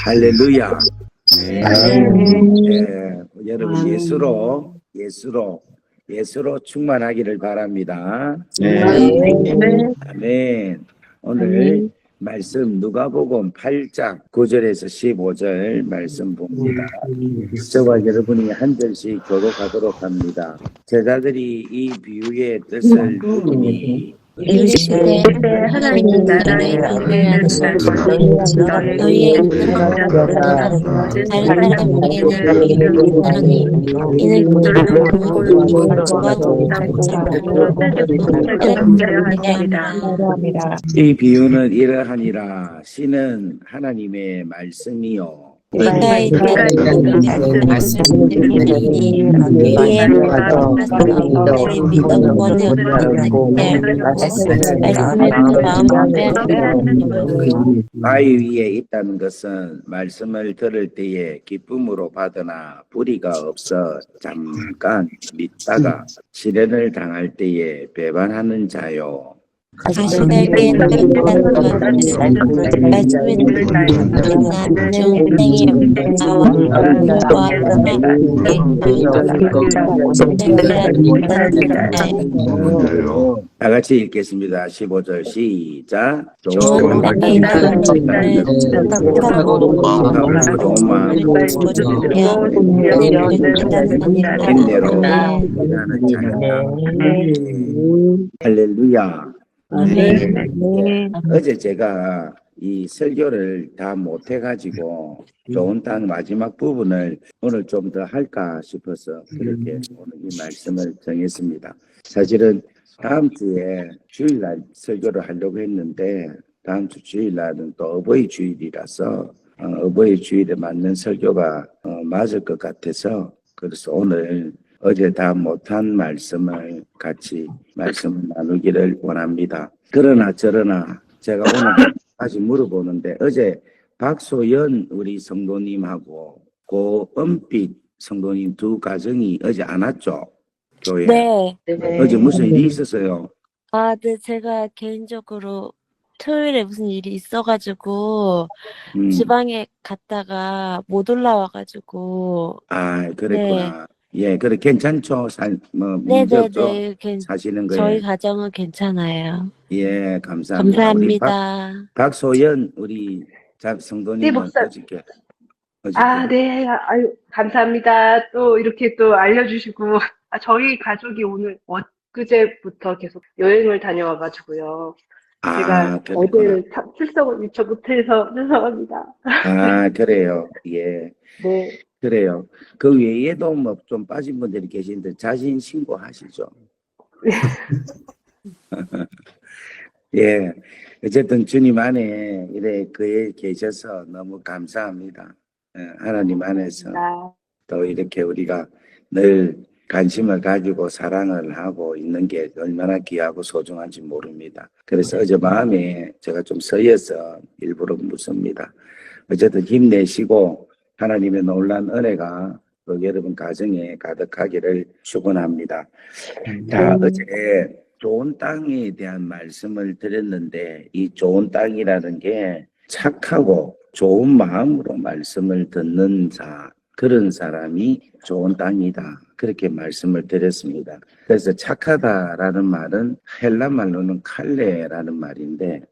할렐루야. 네. 네, 여러분 예수로 충만하기를 바랍니다. 네. 아멘. 오늘 말씀 누가복음 8장 9절에서 15절 말씀 봅니다. 저와 여러분이 한 절씩 교독하도록 합니다. 제자들이 이 비유의 뜻을 묻니 이르시되 하나님 나라의 비밀을 너희의 이름으로 다른 사람에게는 비유하노니 이는 그들을 이 비유는 이러하니라. 신은 하나님의 말씀이요 우리가 있는 말씀을 위에 말씀을 믿어 원해 없는데 말씀을 마음에 바위 위에 있다는 것은 말씀을 들을 때에 기쁨으로 받으나 뿌리가 없어 잠깐 믿다가 시련을 당할 때에 배반하는 자요. 자신에게 따뜻한 것은 말씀을 듣는 좋은 땅이 나와 다 같이 읽겠습니다. 15절 시작. 좋은 땅이 좋은 마음 인내로 일하는 자니라. 할렐루야. 어제 제가 이 설교를 다 못해가지고 좋은 땅 마지막 부분을 오늘 좀 더 할까 싶어서 그렇게 오늘 이 말씀을 정했습니다. 사실은 다음 주에 주일날 설교를 하려고 했는데 다음 주 주일날은 또 어버이 주일이라서 어버이 주일에 맞는 설교가 맞을 것 같아서 그래서 오늘 어제 다 못한 말씀을 같이 말씀을 나누기를 원합니다. 그러나 저러나 제가 오늘 다시 물어보는데 어제 박소연 우리 성도님하고 고은빛 성도님 두 가정이 어제 안 왔죠? 교회. 네. 어제 무슨 일이 있었어요? 네, 제가 개인적으로 토요일에 무슨 일이 있어가지고 지방에 갔다가 못 올라와가지고. 그랬구나. 예, 그래 괜찮죠? 문제 없죠? 사시는 거예요. 저희 가정은 괜찮아요. 예, 감사합니다. 감사합니다. 우리 박소연 우리 성도님은 어저께. 네. 아유, 감사합니다. 또 이렇게 또 알려주시고. 저희 가족이 오늘 엊그제부터 계속 여행을 다녀와가지고요. 제가 어제 출석을 미처 못해서 죄송합니다. 그래요. 예. 네. 그래요. 그 외에도 뭐 좀 빠진 분들이 계신데 자신 신고하시죠. 예. 어쨌든 주님 안에 이래 그에 계셔서 너무 감사합니다. 하나님 안에서 또 이렇게 우리가 늘 관심을 가지고 사랑을 하고 있는 게 얼마나 귀하고 소중한지 모릅니다. 그래서 어제 마음에 제가 좀 서여서 일부러 묻습니다. 어쨌든 힘내시고 하나님의 놀라운 은혜가 여러분 가정에 가득하기를 축원합니다. 어제 좋은 땅에 대한 말씀을 드렸는데 이 좋은 땅이라는 게 착하고 좋은 마음으로 말씀을 듣는 그런 사람이 좋은 땅이다. 그렇게 말씀을 드렸습니다. 그래서 착하다라는 말은 헬라 말로는 칼레라는 말인데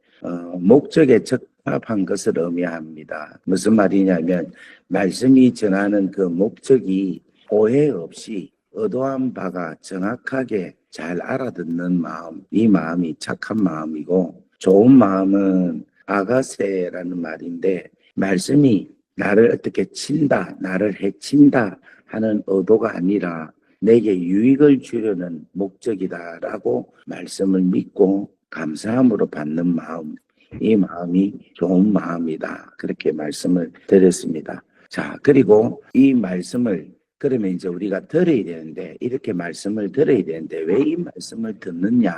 목적에 적합한 것을 의미합니다. 무슨 말이냐면 말씀이 전하는 그 목적이 오해 없이 의도한 바가 정확하게 잘 알아듣는 마음, 이 마음이 착한 마음이고 좋은 마음은 아가세라는 말인데 말씀이 나를 어떻게 친다, 나를 해친다 하는 의도가 아니라 내게 유익을 주려는 목적이다라고 말씀을 믿고 감사함으로 받는 마음, 이 마음이 좋은 마음이다. 그렇게 말씀을 드렸습니다. 자, 그리고 이 말씀을 그러면 이제 우리가 들어야 되는데 이렇게 말씀을 들어야 되는데 왜 이 말씀을 듣느냐?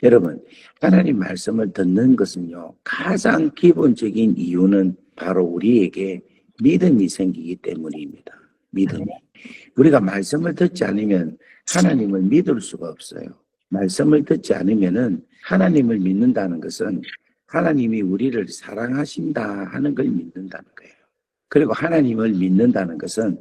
여러분, 하나님 말씀을 듣는 것은요, 가장 기본적인 이유는 바로 우리에게 믿음이 생기기 때문입니다. 믿음이. 우리가 말씀을 듣지 않으면 하나님을 믿을 수가 없어요. 말씀을 듣지 않으면은 하나님을 믿는다는 것은 하나님이 우리를 사랑하신다 하는 걸 믿는다는 거예요. 그리고 하나님을 믿는다는 것은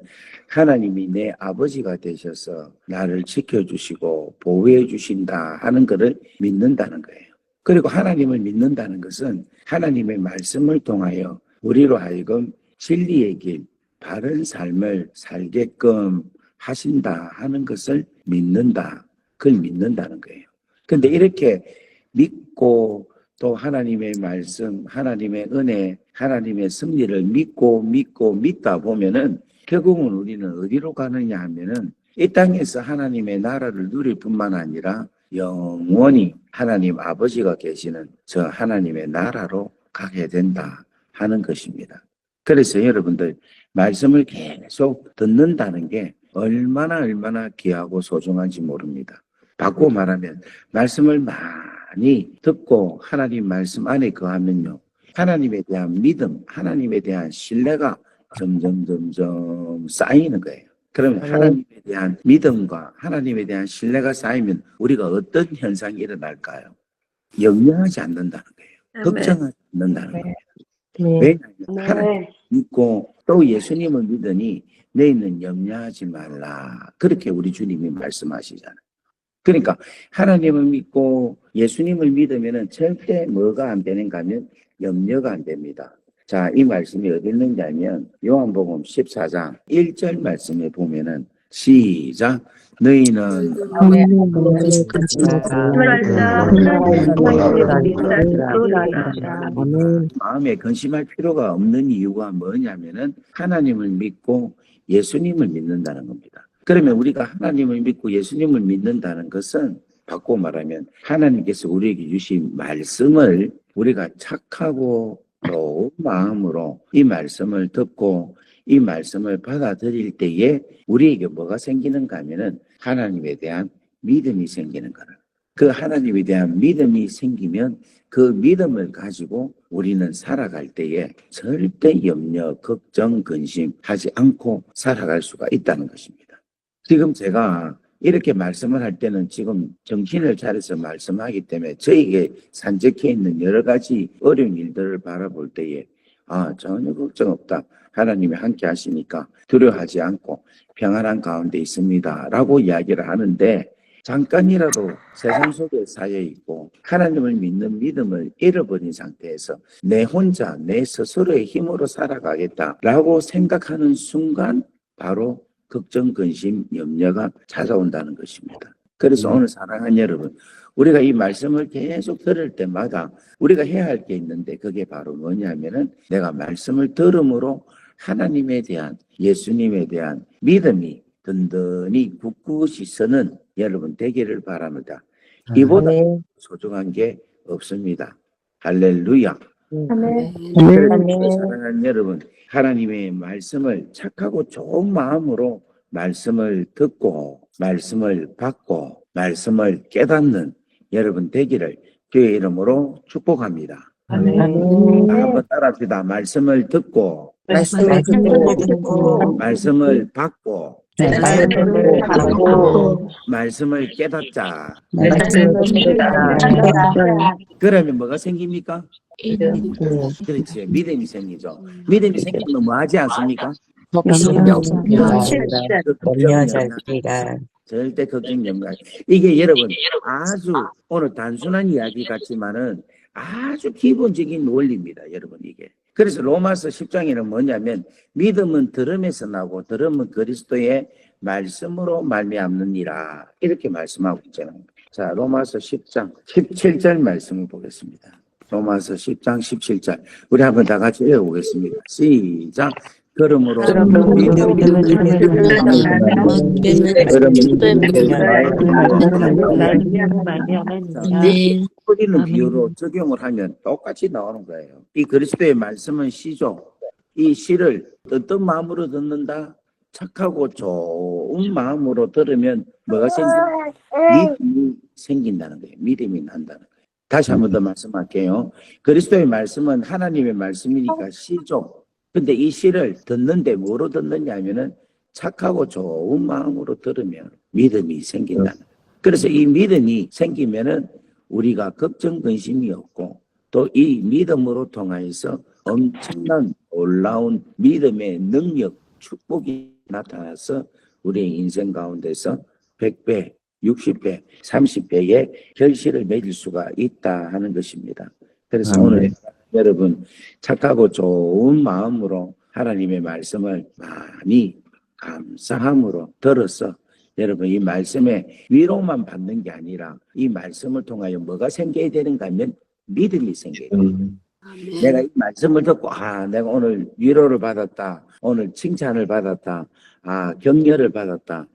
하나님이 내 아버지가 되셔서 나를 지켜주시고 보호해 주신다 하는 것을 믿는다는 거예요. 그리고 하나님을 믿는다는 것은 하나님의 말씀을 통하여 우리로 하여금 진리의 길, 바른 삶을 살게끔 하신다 하는 것을 믿는다. 그걸 믿는다는 거예요. 근데 이렇게 믿고 또 하나님의 말씀, 하나님의 은혜, 하나님의 섭리를 믿고 믿다 보면은 결국은 우리는 어디로 가느냐 하면은 이 땅에서 하나님의 나라를 누릴 뿐만 아니라 영원히 하나님 아버지가 계시는 저 하나님의 나라로 가게 된다 하는 것입니다. 그래서 여러분들 말씀을 계속 듣는다는 게 얼마나 귀하고 소중한지 모릅니다. 바꾸고 말하면 말씀을 많이 듣고 하나님 말씀 안에 거하면요, 하나님에 대한 믿음, 하나님에 대한 신뢰가 점점 쌓이는 거예요. 그러면 하나님에 대한 믿음과 하나님에 대한 신뢰가 쌓이면 우리가 어떤 현상이 일어날까요? 염려하지 않는다는 거예요. 걱정하지 않는다는 거예요. 왜냐하면 하나님 믿고 또 예수님을 믿으니 너희는 염려하지 말라. 그렇게 우리 주님이 말씀하시잖아요. 그러니까 하나님을 믿고 예수님을 믿으면 절대 뭐가 안 되는가 하면 염려가 안 됩니다. 자, 이 말씀이 어디 있는지 하면 요한복음 14장 1절 말씀에 보면은 시작. 너희는 마음에 근심할 필요가 없는 이유가 뭐냐면은 하나님을 믿고 예수님을 믿는다는 겁니다. 그러면 우리가 하나님을 믿고 예수님을 믿는다는 것은 바꿔 말하면 하나님께서 우리에게 주신 말씀을 우리가 착하고 좋은 마음으로 이 말씀을 듣고 이 말씀을 받아들일 때에 우리에게 뭐가 생기는가 하면은 하나님에 대한 믿음이 생기는 거라. 그 하나님에 대한 믿음이 생기면 그 믿음을 가지고 우리는 살아갈 때에 절대 염려, 걱정, 근심하지 않고 살아갈 수가 있다는 것입니다. 지금 제가 이렇게 말씀을 할 때는 지금 정신을 차려서 말씀하기 때문에 저에게 산적해 있는 여러 가지 어려운 일들을 바라볼 때에 전혀 걱정 없다. 하나님이 함께 하시니까 두려워하지 않고 평안한 가운데 있습니다. 라고 이야기를 하는데 잠깐이라도 세상 속에 쌓여 있고 하나님을 믿는 믿음을 잃어버린 상태에서 내 혼자 내 스스로의 힘으로 살아가겠다라고 생각하는 순간 바로 걱정, 근심, 염려가 찾아온다는 것입니다. 그래서 오늘 사랑하는 여러분, 우리가 이 말씀을 계속 들을 때마다 우리가 해야 할 게 있는데 그게 바로 뭐냐면은 내가 말씀을 들음으로 하나님에 대한 예수님에 대한 믿음이 든든히 굳굳이 서는 여러분 되기를 바랍니다. 이보다 소중한 게 없습니다. 할렐루야. 사랑하는 여러분, 하나님의 말씀을 착하고 좋은 마음으로 말씀을 듣고 말씀을 받고 말씀을 깨닫는 여러분 되기를 주의 이름으로 축복합니다. 한번 따라합시다. 말씀을 듣고 말씀을 받고 말씀을 깨닫자. 그러면 뭐가 생깁니까? 그렇지. 믿음이 생기죠. 믿음이 생기면 뭐 하지 않습니까? 절대 걱정 염려. 이게 여러분 아주 오늘 단순한 이야기 같지만은 아주 기본적인 원리입니다. 여러분 이게. 그래서 로마서 10장에는 뭐냐면 믿음은 들음에서 나고 들음은 그리스도의 말씀으로 말미암느니라 이렇게 말씀하고 있잖아요. 자, 로마서 10장 17절 말씀을 보겠습니다. 로마서 10장 17절 우리 한번 다 같이 읽어보겠습니다. 시작. 그러므로 우리는 비유로 적용을 하면 똑같이 나오는 거예요. 이 그리스도의 말씀은 시죠. 이 시를 어떤 마음으로 듣는다? 착하고 좋은 마음으로 들으면 뭐가 생긴다? 믿음이 생긴다는 거예요. 믿음이 난다는 거예요. 다시 한 번 더 말씀할게요. 그리스도의 말씀은 하나님의 말씀이니까 시죠. 근데 이 시를 듣는데 뭐로 듣느냐 하면은 착하고 좋은 마음으로 들으면 믿음이 생긴다. 그래서 이 믿음이 생기면은 우리가 걱정, 근심이 없고 또 이 믿음으로 통하여서 엄청난 놀라운 믿음의 능력, 축복이 나타나서 우리의 인생 가운데서 100배, 60배, 30배의 결실을 맺을 수가 있다 하는 것입니다. 그래서 오늘 여러분 착하고 좋은 마음으로 하나님의 말씀을 많이 감사함으로 들어서 여러분 이 말씀에 위로만 받는 게 아니라 이 말씀을 통하여 뭐가 생겨야 되는가 하면 믿음이 생겨야 돼요. 내가 이 말씀을 듣고 내가 오늘 위로를 받았다. 오늘 칭찬을 받았다. 격려를 받았다.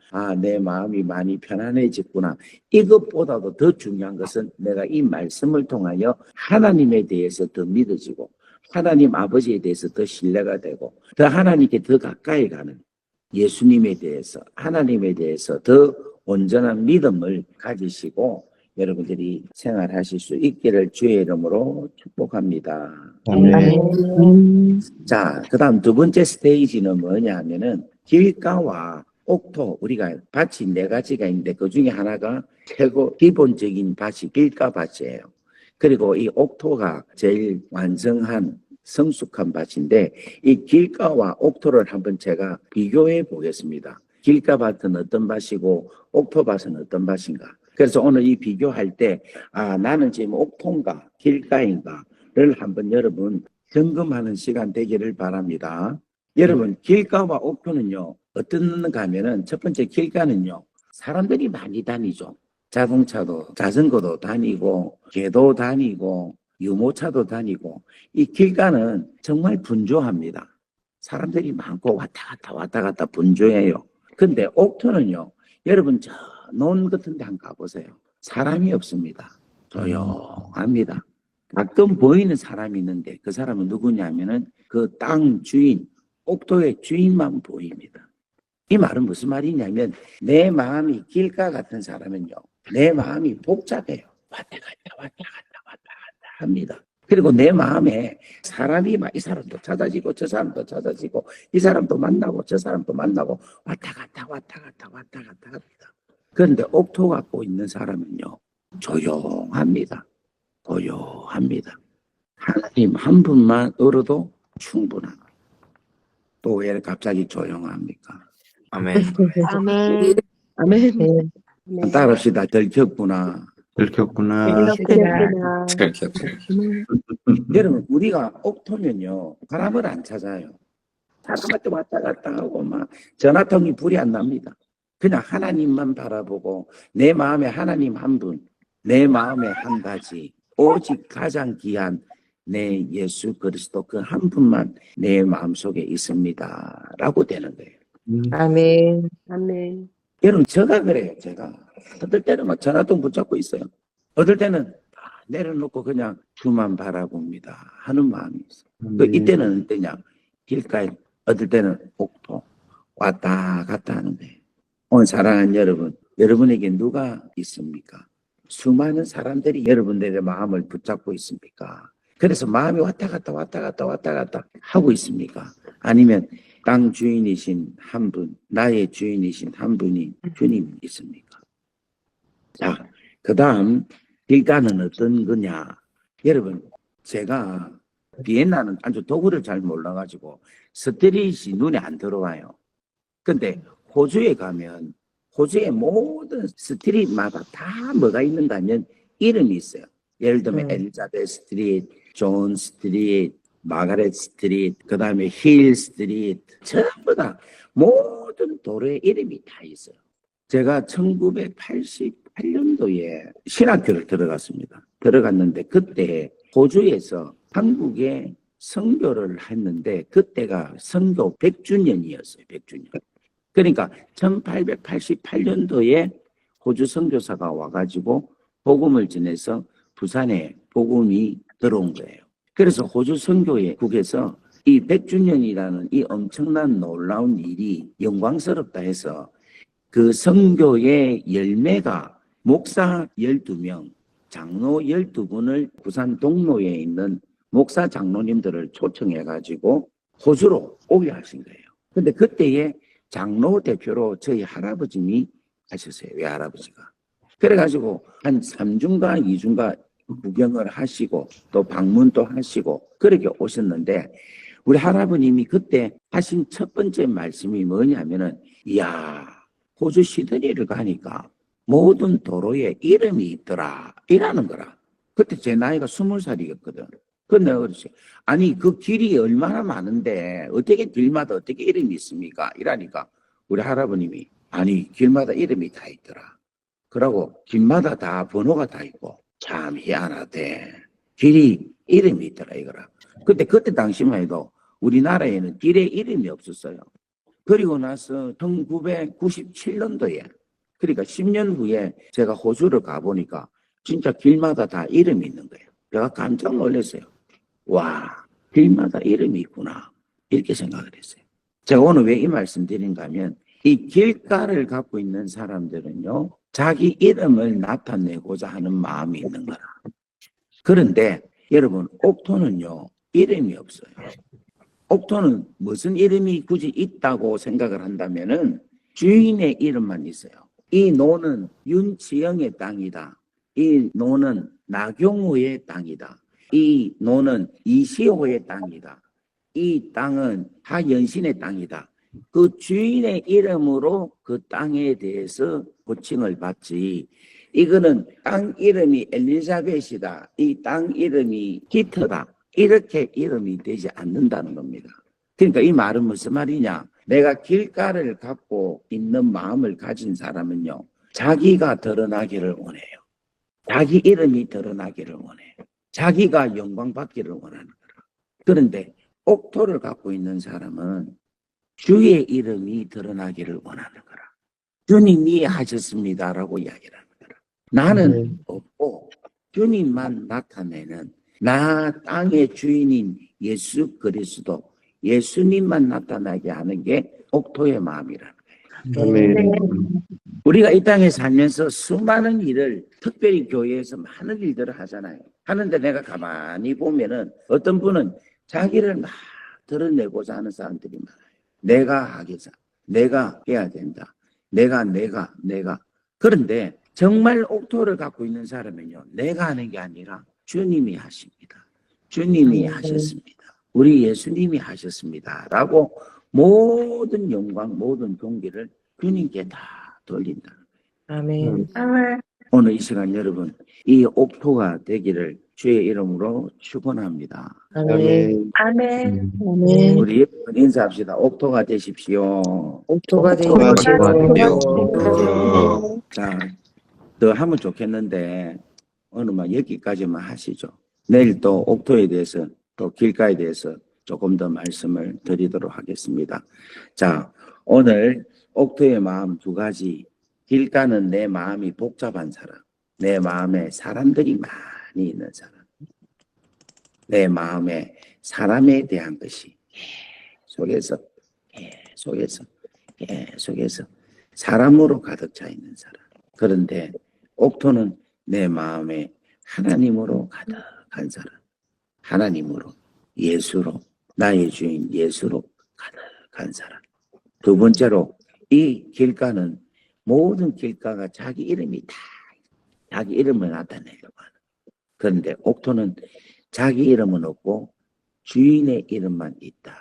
내 마음이 많이 편안해졌구나. 이것보다도 더 중요한 것은 내가 이 말씀을 통하여 하나님에 대해서 더 믿어지고 하나님 아버지에 대해서 더 신뢰가 되고 더 하나님께 더 가까이 가는 예수님에 대해서 하나님에 대해서 더 온전한 믿음을 가지시고 여러분들이 생활하실 수 있기를 주의 이름으로 축복합니다. 자, 그 다음 두 번째 스테이지는 뭐냐 하면은 길가와 옥토, 우리가 밭이 4가지가 있는데 그 중에 하나가 최고 기본적인 밭이 길가 밭이에요. 그리고 이 옥토가 제일 완성한 성숙한 밭인데 이 길가와 옥토를 한번 제가 비교해 보겠습니다. 길가 밭은 어떤 밭이고 옥토 밭은 어떤 밭인가. 그래서 오늘 이 비교할 때 나는 지금 옥토인가 길가인가를 한번 여러분 점검하는 시간 되기를 바랍니다. 여러분 길가와 옥토는요 어떤가 하면은 첫 번째 길가는요 사람들이 많이 다니죠. 자동차도 자전거도 다니고 개도 다니고 유모차도 다니고 이 길가는 정말 분주합니다. 사람들이 많고 왔다 갔다 분주해요. 근데 옥토는요 여러분 저 논 같은 데 한번 가보세요. 사람이 없습니다. 조용합니다. 가끔 보이는 사람이 있는데 그 사람은 누구냐면은 그 땅 주인, 옥토의 주인만 보입니다. 이 말은 무슨 말이냐면 내 마음이 길가 같은 사람은요. 내 마음이 복잡해요. 왔다 갔다 합니다. 그리고 내 마음에 사람이 막 이 사람도 찾아지고 저 사람도 찾아지고 이 사람도 만나고 저 사람도 만나고 왔다 갔다 합니다. 그런데 옥토 갖고 있는 사람은요. 조용합니다. 고요합니다. 하나님 한 분만 얻어도 충분합니다. 또 왜 갑자기 조용합니까? 아멘. 아멘. 따라합시다. 들켰구나. 여러분 우리가 옥토면요 사람을 안 찾아요. 사람한테 왔다 갔다 하고 막 전화통이 불이 안 납니다. 그냥 하나님만 바라보고 내 마음에 하나님 한 분, 내 마음에 한 가지, 오직 가장 귀한 내 예수 그리스도 그 한 분만 내 마음속에 있습니다 라고 되는 거예요. 아멘. 여러분 제가 그래요. 제가 어떨 때는 막 전화통 붙잡고 있어요. 어떨 때는 내려놓고 그냥 주만 바라봅니다 하는 마음이 있어요. 이때는 어떠냐 길가에 어떨 때는 옥토 왔다 갔다 하는데 오늘 사랑하는 여러분 여러분에게 누가 있습니까? 수많은 사람들이 여러분들의 마음을 붙잡고 있습니까? 그래서 마음이 왔다 갔다 하고 있습니까? 아니면 땅 주인이신 한 분, 나의 주인이신 한 분이 주님 있습니까? 자, 그 다음 길가는 어떤 거냐? 여러분 제가 비엔나는 아주 도구를 잘 몰라가지고 스트릿이 눈에 안 들어와요. 근데 호주에 가면 호주의 모든 스트릿마다 다 뭐가 있는가 하면 이름이 있어요. 예를 들면 엘리자베스 스트릿, 존 스트릿, 마가렛 스트릿, 그 다음에 힐 스트릿 전부 다 모든 도로에 이름이 다 있어요. 제가 1988년도에 신학교를 들어갔습니다. 들어갔는데 그때 호주에서 한국에 선교를 했는데 그때가 선교 100주년이었어요. 100주년. 그러니까 1888년도에 호주 선교사가 와가지고 복음을 전해서 부산에 복음이 들어온 거예요. 그래서 호주 선교국에서 이 100주년이라는 이 엄청난 놀라운 일이 영광스럽다 해서 그 선교의 열매가 목사 12명, 장로 12분을 부산 동로에 있는 목사 장로님들을 초청해가지고 호주로 오게 하신 거예요. 근데 그때에 장로 대표로 저희 할아버님이 하셨어요. 외할아버지가. 그래가지고 한 3주인가 2주인가 구경을 하시고 또 방문도 하시고 그렇게 오셨는데 우리 할아버님이 그때 하신 첫 번째 말씀이 뭐냐면은 이야 호주 시드니를 가니까 모든 도로에 이름이 있더라 이라는 거라. 그때 제 나이가 20살이었거든. 그래서 내가 그랬어요. 아니 그 길이 얼마나 많은데 어떻게 길마다 어떻게 이름이 있습니까? 이라니까 우리 할아버님이 아니 길마다 이름이 다 있더라. 그러고 길마다 다 번호가 다 있고 참 희한하대. 길이 이름이 있더라 이거라. 그때 당시만 해도 우리나라에는 길에 이름이 없었어요. 그리고 나서 1997년도에 그러니까 10년 후에 제가 호주를 가보니까 진짜 길마다 다 이름이 있는 거예요. 제가 깜짝 놀랐어요. 와, 길마다 이름이 있구나. 이렇게 생각을 했어요. 제가 오늘 왜 이 말씀 드린가 하면 이 길가를 갖고 있는 사람들은요. 자기 이름을 나타내고자 하는 마음이 있는 거라. 그런데 여러분 옥토는요. 이름이 없어요. 옥토는 무슨 이름이 굳이 있다고 생각을 한다면은 주인의 이름만 있어요. 이 노는 윤지영의 땅이다. 이 노는 나경우의 땅이다. 이 노는 이시호의 땅이다. 이 땅은 하연신의 땅이다. 그 주인의 이름으로 그 땅에 대해서 호칭을 받지. 이거는 땅 이름이 엘리자벳이다. 이 땅 이름이 히트다. 이렇게 이름이 되지 않는다는 겁니다. 그러니까 이 말은 무슨 말이냐? 내가 길가를 갖고 있는 마음을 가진 사람은요. 자기가 드러나기를 원해요. 자기 이름이 드러나기를 원해요. 자기가 영광받기를 원하는 거라. 그런데 옥토를 갖고 있는 사람은 주의 이름이 드러나기를 원하는 거라. 주님이 하셨습니다라고 이야기를 하는 거라. 나는 없고 주님만 나타내는 나 땅의 주인인 예수 그리스도 예수님만 나타나게 하는 게 옥토의 마음이라는 거예요. 아멘. 우리가 이 땅에 살면서 수많은 일을 특별히 교회에서 많은 일들을 하잖아요. 하는데 내가 가만히 보면은 어떤 분은 자기를 막 드러내고자 하는 사람들이 많아요. 내가 하겠다. 내가 해야 된다. 내가. 그런데 정말 옥토를 갖고 있는 사람은요. 내가 하는 게 아니라 주님이 하십니다. 주님이 하셨습니다. 우리 예수님이 하셨습니다. 라고 모든 영광, 모든 경기를 주님께 다 돌린다는 거예요. 아멘. 오늘 이 시간 여러분, 이 옥토가 되기를 주의 이름으로 축원합니다. 아멘. 아멘. 아멘. 우리 인사합시다. 옥토가 되십시오. 옥토가 옥토가 되십시오. 자, 더 하면 좋겠는데 오늘 막 여기까지만 하시죠. 내일 또 옥토에 대해서 또 길가에 대해서 조금 더 말씀을 드리도록 하겠습니다. 자, 오늘 옥토의 마음 두 가지. 길가는 내 마음이 복잡한 사람, 내 마음에 사람들이 많이 있는 사람, 내 마음에 사람에 대한 것이 계속해서 사람으로 가득 차 있는 사람. 그런데 옥토는 내 마음에 하나님으로 가득한 사람, 하나님으로, 예수로, 나의 주인 예수로 가득한 사람. 두 번째로 이 길가는 모든 길가가 자기 이름이 다 자기 이름을 나타내려고 하는. 그런데 옥토는 자기 이름은 없고 주인의 이름만 있다.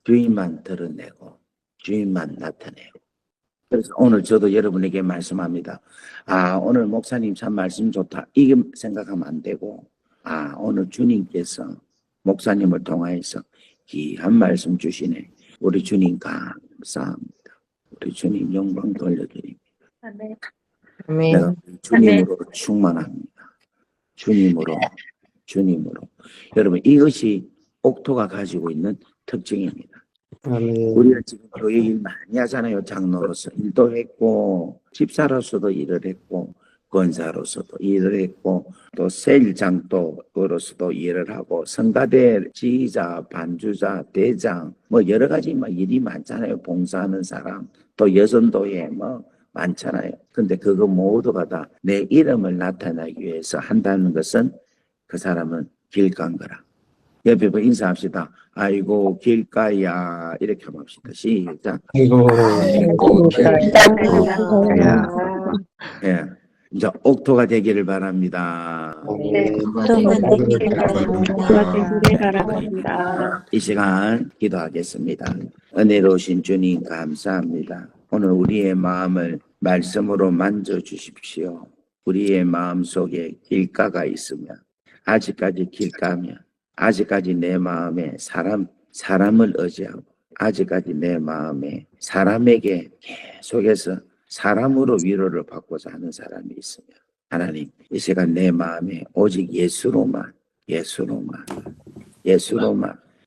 주인만 드러내고 주인만 나타내고. 그래서 오늘 저도 여러분에게 말씀합니다. 아, 오늘 목사님 참 말씀 좋다. 이게 생각하면 안 되고, 아, 오늘 주님께서 목사님을 통하여서 귀한 말씀 주시네. 우리 주님 감사합니다. 우리 주님 영광 돌려드립니다. 아멘. 내가 주님으로 충만합니다. 주님으로. 여러분, 이것이 옥토가 가지고 있는 특징입니다. 아멘. 우리가 지금 교회 일 많이 하잖아요. 장로로서 일도 했고, 집사로서도 일을 했고, 권사로서도 일을 했고, 또 세일장도로서도 일을 하고, 성가대 지휘자, 반주자, 대장, 뭐 여러 가지 뭐 일이 많잖아요. 봉사하는 사람, 또 여선도에 뭐 많잖아요. 근데 그거 모두가 다 내 이름을 나타내기 위해서 한다는 것은 그 사람은 길가인 거라. 옆에 뭐 인사합시다. 아이고 길가야 이렇게 한번 합시다. 시작. 아이고. 예. 이제 옥토가 되기를 바랍니다. 네. 되기를 바랍니다. 이 시간 기도하겠습니다. 은혜로우신 주님 감사합니다. 오늘 우리의 마음을 말씀으로 만져주십시오. 우리의 마음 속에 길가가 있으면 아직까지 길가면 아직까지 내 마음에 사람을 의지하고 아직까지 내 마음에 사람에게 계속해서 사람으로 위로를 받고자 하는 사람이 있으면 하나님 이 시간 내 마음에 오직 예수로만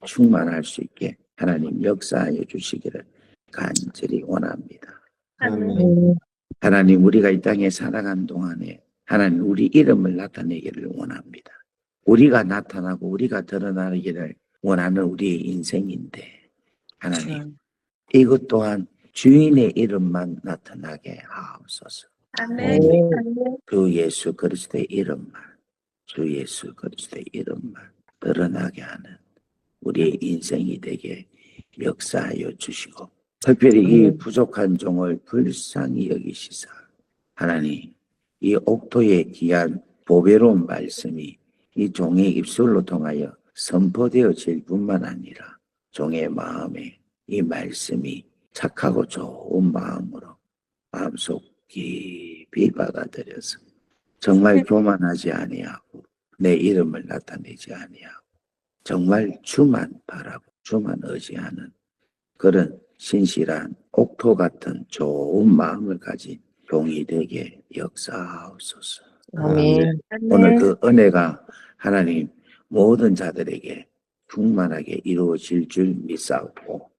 충만할 수 있게 하나님 역사하여 주시기를 간절히 원합니다. 하나님 우리가 이 땅에 살아간 동안에 하나님 우리 이름을 나타내기를 원합니다. 우리가 나타나고 우리가 드러나기를 원하는 우리의 인생인데 하나님 이것 또한 주인의 이름만 나타나게 하옵소서. 아멘. 주 예수 그리스도의 이름만 드러나게 하는 우리의 인생이 되게 역사하여 주시고 특별히 이 부족한 종을 불쌍히 여기시사 하나님 이 옥토의 귀한 보배로운 말씀이 이 종의 입술로 통하여 선포되어질 뿐만 아니라 종의 마음에 이 말씀이 착하고 좋은 마음으로 마음속 깊이 받아들여서 정말 교만하지 아니하고 내 이름을 나타내지 아니하고 정말 주만 바라고 주만 의지하는 그런 신실한 옥토 같은 좋은 마음을 가진 종이 되게 역사하옵소서. 아멘. 오늘 그 은혜가 하나님 모든 자들에게 충만하게 이루어질 줄 믿사옵고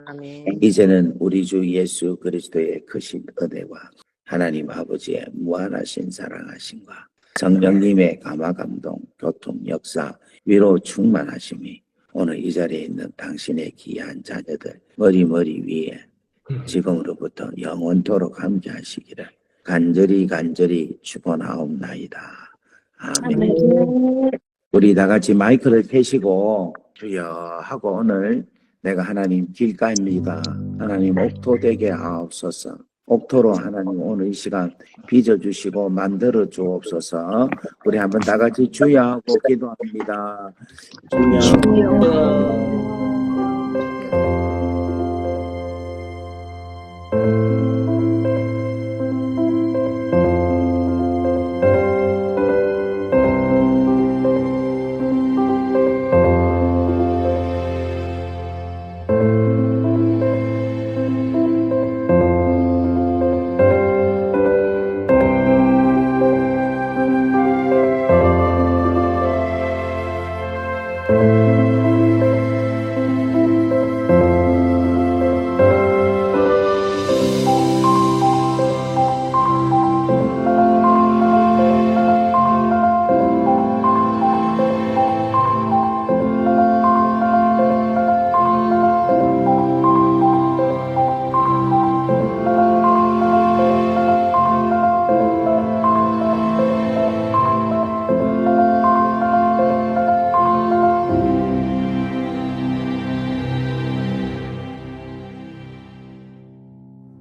이제는 우리 주 예수 그리스도의 크신 은혜와 하나님 아버지의 무한하신 사랑하심과 성령님의 감화감동, 교통, 역사, 위로 충만하심이 오늘 이 자리에 있는 당신의 귀한 자녀들 머리 위에 지금으로부터 영원토록 함께 하시기를 간절히 축원하옵나이다. 아멘. 우리 다 같이 마이크를 켜시고 주여 하고 오늘 내가 하나님 길가입니다. 하나님 옥토 되게 하옵소서. 옥토로 하나님 오늘 이 시간 빚어주시고 만들어 주옵소서. 우리 한번 다 같이 주여 하고 기도합니다. 주여.